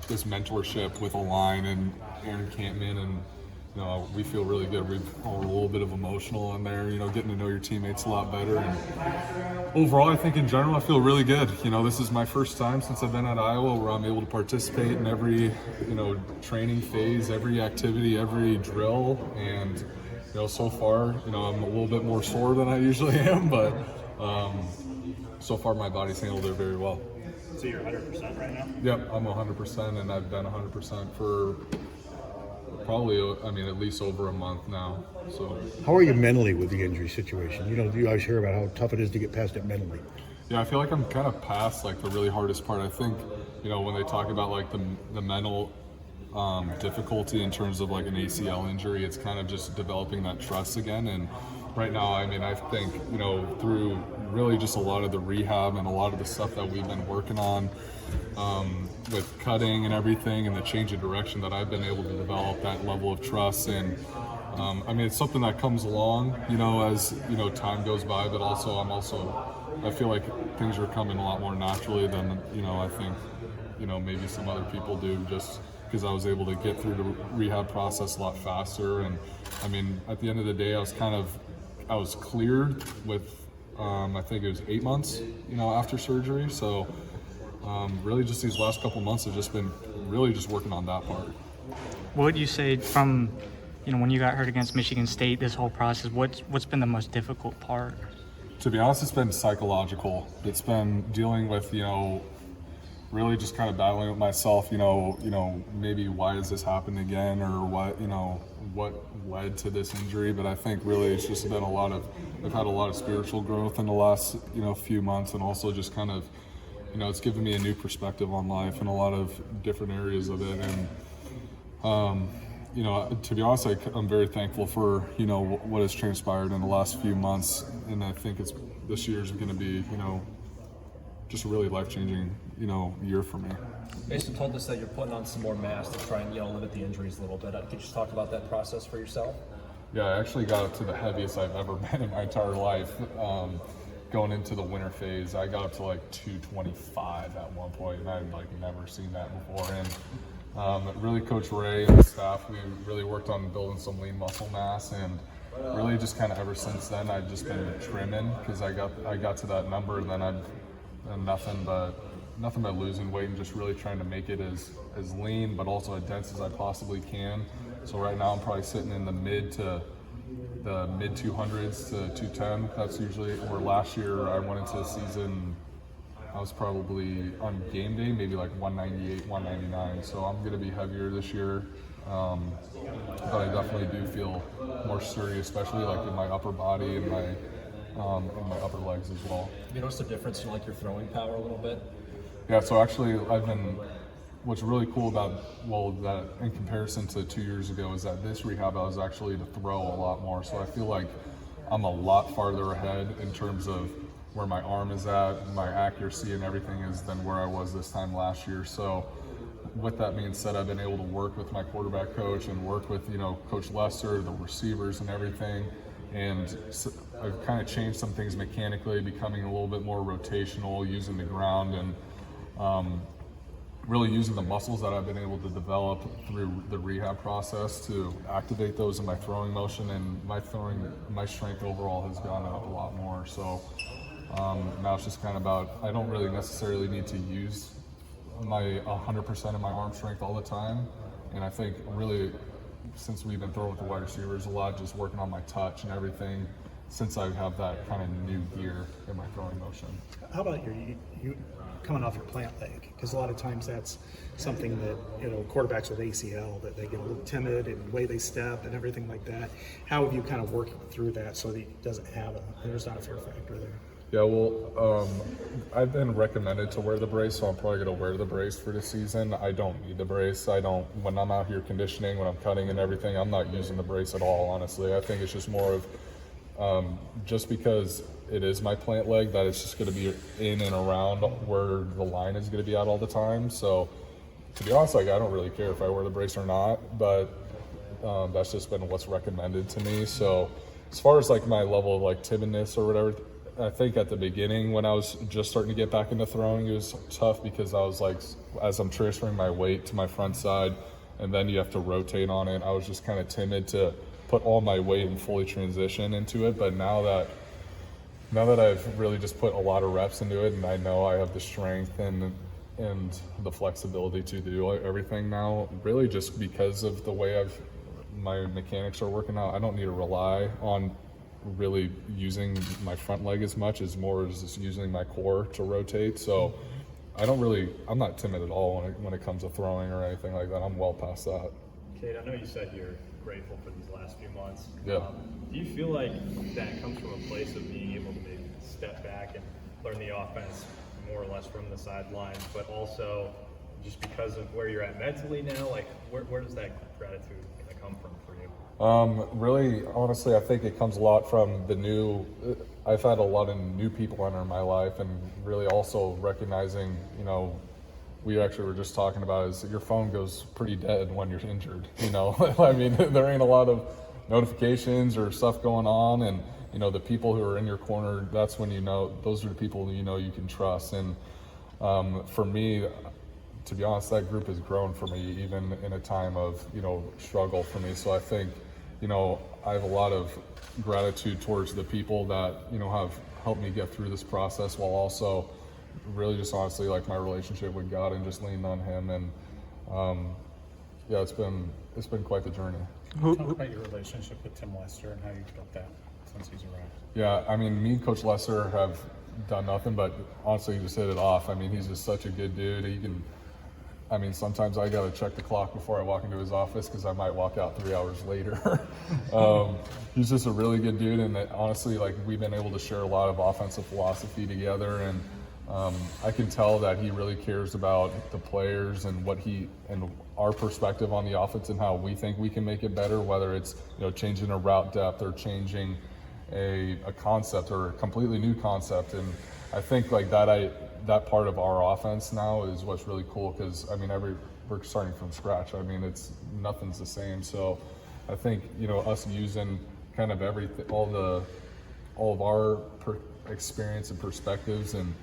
this mentorship with a line and Aaron Campman, and we feel really good. We're a little bit of emotional in there, getting to know your teammates a lot better. And overall, I think in general, I feel really good. This is my first time since I've been at Iowa where I'm able to participate in every, training phase, every activity, every drill. And, so far, I'm a little bit more sore than I usually am, but so far my body's handled it very well. So you're 100% right now? Yep, I'm 100%, and I've been 100% for probably, at least over a month now. So, how are you mentally with the injury situation? You always hear about how tough it is to get past it mentally. Yeah, I feel like I'm kind of past the really hardest part. I think, when they talk about the mental difficulty in terms of an ACL injury, it's kind of just developing that trust again. And right now, I think, through really just a lot of the rehab and a lot of the stuff that we've been working on with cutting and everything and the change of direction, that I've been able to develop that level of trust. And it's something that comes along, as, time goes by, but I feel like things are coming a lot more naturally than, I think, maybe some other people do, just because I was able to get through the rehab process a lot faster. And at the end of the day, I was cleared with, I think it was 8 months, after surgery. So really just these last couple months have just been really just working on that part. What would you say from, when you got hurt against Michigan State, this whole process, what's been the most difficult part? To be honest, it's been psychological. It's been dealing with, really just kind of battling with myself, maybe why has this happened again, or what led to this injury. But I think really it's just been I've had a lot of spiritual growth in the last, few months, and also just kind of, it's given me a new perspective on life in a lot of different areas of it. And, to be honest, I'm very thankful for, what has transpired in the last few months. And I think this year is going to be, just a really life-changing, year for me. Mason told us that you're putting on some more mass to try and, limit the injuries a little bit. Could you just talk about that process for yourself? Yeah, I actually got up to the heaviest I've ever been in my entire life. Going into the winter phase, I got up to 225 at one point, and I'd never seen that before. And really, Coach Ray and the staff, we really worked on building some lean muscle mass, and really just kind of ever since then, I've just been trimming, because I got to that number, and then I've done nothing but losing weight and just really trying to make it as lean but also as dense as I possibly can. So right now I'm probably sitting in the mid 200s to 210. That's usually where last year I went into the season, I was probably on game day maybe 198, 199. So I'm going to be heavier this year. But I definitely do feel more sturdy, especially in my upper body and my upper legs as well. Have you noticed a difference in your throwing power a little bit? Yeah, so actually what's really cool about, that in comparison to 2 years ago, is that this rehab I was actually to throw a lot more. So I feel like I'm a lot farther ahead in terms of where my arm is at, my accuracy and everything is than where I was this time last year. So with that being said, I've been able to work with my quarterback coach and work with, Coach Lester, the receivers and everything. And I've kind of changed some things mechanically, becoming a little bit more rotational, using the ground, and really using the muscles that I've been able to develop through the rehab process to activate those in my throwing motion. And my strength overall has gone up a lot more. So now it's just kind of about, I don't really necessarily need to use my 100% of my arm strength all the time. And I think really, since we've been throwing with the wide receivers a lot, just working on my touch and everything, since I have that kind of new gear in my throwing motion. How about you coming off your plant leg? Because a lot of times that's something that, quarterbacks with ACL, that they get a little timid in the way they step and everything like that. How have you kind of worked through that so that it doesn't have there's not a fear factor there? Yeah, well, I've been recommended to wear the brace, so I'm probably going to wear the brace for the season. I don't need the brace. When I'm out here conditioning, when I'm cutting and everything, I'm not using the brace at all, honestly. I think it's just more of, just because it is my plant leg, that it's just going to be in and around where the line is going to be at all the time. So to be honest, I don't really care if I wear the brace or not, but that's just been what's recommended to me. So as far as my level of timidness or whatever, I think at the beginning when I was just starting to get back into throwing, it was tough because I was like, as I'm transferring my weight to my front side, and then you have to rotate on it, I was just kind of timid to put all my weight and fully transition into it. But now that I've really just put a lot of reps into it, and I know I have the strength and the flexibility to do everything now, really just because of the way my mechanics are working out. I don't need to rely on really using my front leg as much as more as just using my core to rotate. So I'm not timid at all when it comes to throwing or anything like that. I'm well past that. Cade, I know you said you're grateful for these last few months. Yeah. Do you feel like that comes from a place of being able to maybe step back and learn the offense more or less from the sidelines, but also just because of where you're at mentally now? Like, where does that gratitude kind of come from for you? Really, honestly, I think it comes a lot from I've had a lot of new people enter my life, and really also recognizing, we actually were just talking about is your phone goes pretty dead when you're injured, I mean, there ain't a lot of notifications or stuff going on, and the people who are in your corner, that's when those are the people you can trust. And for me, to be honest, that group has grown for me even in a time of struggle for me. So I think I have a lot of gratitude towards the people that have helped me get through this process, while also really just honestly like my relationship with God and just leaning on Him. And yeah, it's been quite the journey. Talk about your relationship with Tim Lester and how you built that since he's arrived. Yeah, I mean, me and Coach Lester have done nothing but honestly just hit it off. I mean, he's just such a good dude. Sometimes I gotta check the clock before I walk into his office because I might walk out 3 hours later. He's just a really good dude, and honestly, like, we've been able to share a lot of offensive philosophy together, and I can tell that he really cares about the players and and our perspective on the offense and how we think we can make it better, whether it's changing a route depth or changing a concept or a completely new concept. And I think like that part of our offense now is what's really cool, because we're starting from scratch. I mean, nothing's the same. So I think us using kind of everything, all of our experience and perspectives, and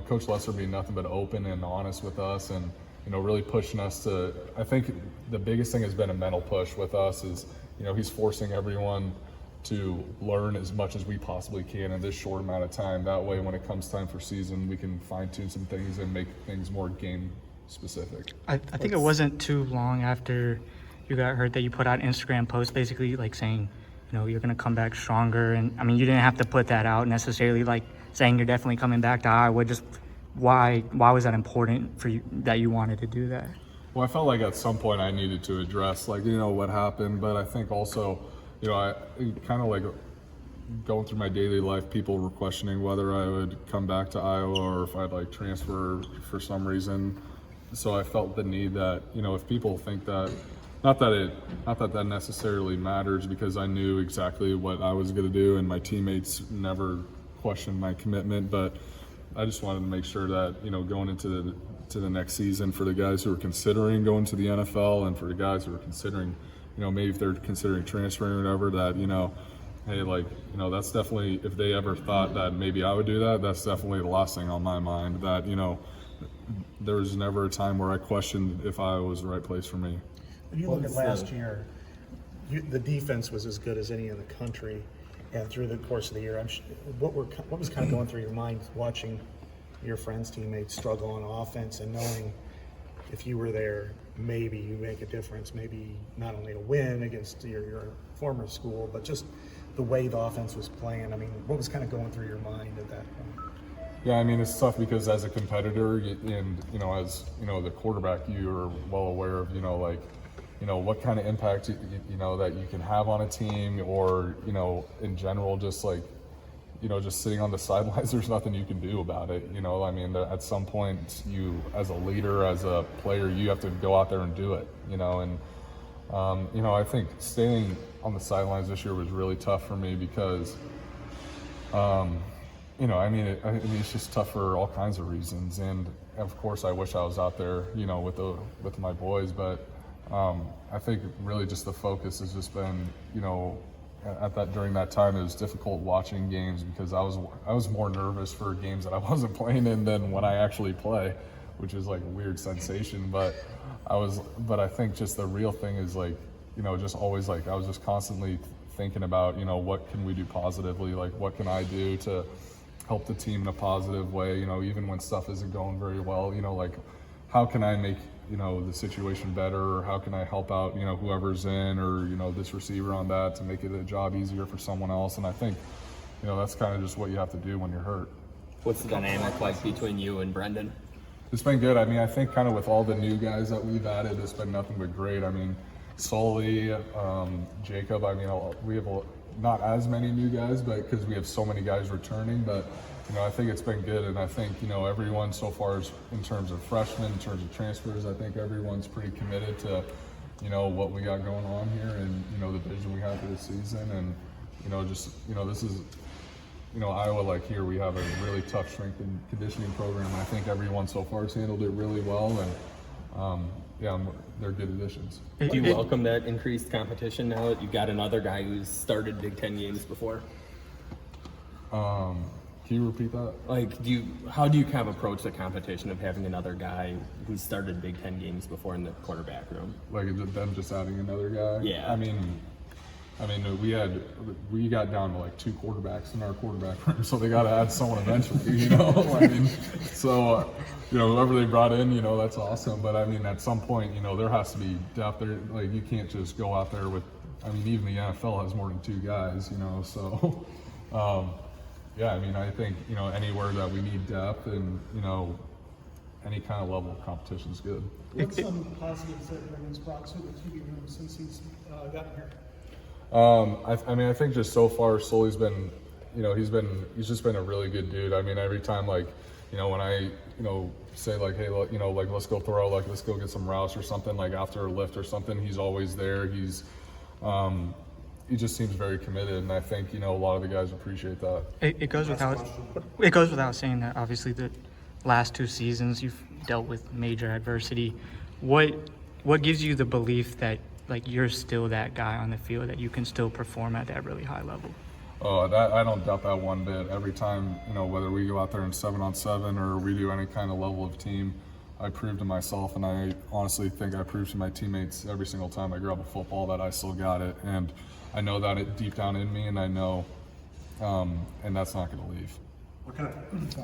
Coach Lester being nothing but open and honest with us, and really pushing us to. I think the biggest thing has been a mental push with us is he's forcing everyone to learn as much as we possibly can in this short amount of time. That way, when it comes time for season, we can fine-tune some things and make things more game specific. I think it wasn't too long after you got hurt that you put out an Instagram post basically like saying, you're going to come back stronger. And I mean, you didn't have to put that out necessarily, like saying you're definitely coming back to Iowa. Just why was that important for you that you wanted to do that? Well, I felt like at some point I needed to address what happened, but I think also, I kind of like going through my daily life, people were questioning whether I would come back to Iowa or if I'd transfer for some reason. So I felt the need that, if people think that, not that necessarily matters, because I knew exactly what I was going to do, and my teammates never questioned my commitment, but I just wanted to make sure that, going into the next season, for the guys who are considering going to the NFL and for the guys who are considering, maybe if they're considering transferring or whatever, that, hey, that's definitely, if they ever thought that maybe I would do that, that's definitely the last thing on my mind. That, there was never a time where I questioned if I was the right place for me. When you look at last year, the defense was as good as any in the country, and through the course of the year, what was kind of going through your mind watching your friends, teammates struggle on offense, and knowing if you were there, maybe you make a difference, maybe not only a win against your former school, but just the way the offense was playing. I mean, what was kind of going through your mind at that point? Yeah, it's tough because as a competitor and, as, the quarterback, you're well aware of, what kind of impact, that you can have on a team, or, in general, just just sitting on the sidelines, there's nothing you can do about it. At some point, you, as a leader, as a player, you have to go out there and do it, and, I think staying on the sidelines this year was really tough for me because, it's just tough for all kinds of reasons. And of course, I wish I was out there, with my boys, but I think really just the focus has just been, during that time, it was difficult watching games because I was more nervous for games that I wasn't playing in than when I actually play, which is like a weird sensation. But I think just the real thing is like, you know, just always like I was just constantly thinking about, you know, what can we do positively, like what can I do to help the team in a positive way, you know, even when stuff isn't going very well, you know, like how can I make, you know, the situation better, or how can I help out, you know, whoever's in, or, you know, this receiver on that to make it a job easier for someone else. And I think, you know, that's kind of just what you have to do when you're hurt. What's the dynamic like between you and Brenden? It's been good. I mean, I think kind of with all the new guys that we've added, it's been nothing but great. I mean, Sully, Jacob, I mean, we have not as many new guys, but because we have so many guys returning, but you know, I think it's been good, and I think, you know, everyone so far is, in terms of freshmen, in terms of transfers, I think everyone's pretty committed to, you know, what we got going on here, and you know, the vision we have for this season, and you know, just, you know, this is, you know, Iowa, like here we have a really tough strength and conditioning program, and I think everyone so far has handled it really well, and yeah, they're good additions. Do you welcome that increased competition now that you've got another guy who's started Big Ten games before? Can you repeat that? Like, how do you kind of approach the competition of having another guy who's started Big Ten games before in the quarterback room? Like them just adding another guy? Yeah. I mean, we got down to like 2 quarterbacks in our quarterback room, so they got to add someone eventually, you know. I mean, so you know, whoever they brought in, you know, that's awesome. But I mean, at some point, you know, there has to be depth there. Like, you can't just go out there with. I mean, even the NFL has more than 2 guys, you know. So, yeah, I mean, I think, you know, anywhere that we need depth and, you know, any kind of level of competition is good. What's some positives that Brendan's brought to the QB room since he's gotten here? I mean, I think just so far, Sully's been, you know, he's just been a really good dude. I mean, every time, like, you know, when I, you know, say like, hey, look, you know, like, let's go throw, like, let's go get some routes or something, like after a lift or something, he's always there. He just seems very committed, and I think, you know, a lot of the guys appreciate that. It goes without saying that obviously the last 2 seasons you've dealt with major adversity. What gives you the belief that like you're still that guy on the field, that you can still perform at that really high level? Oh, that I don't doubt that one bit. Every time, you know, whether we go out there in 7-on-7 or we do any kind of level of team, I prove to myself, and I honestly think I prove to my teammates every single time I grab a football that I still got it. And I know that it deep down in me, and I know, and that's not going to leave. What kind of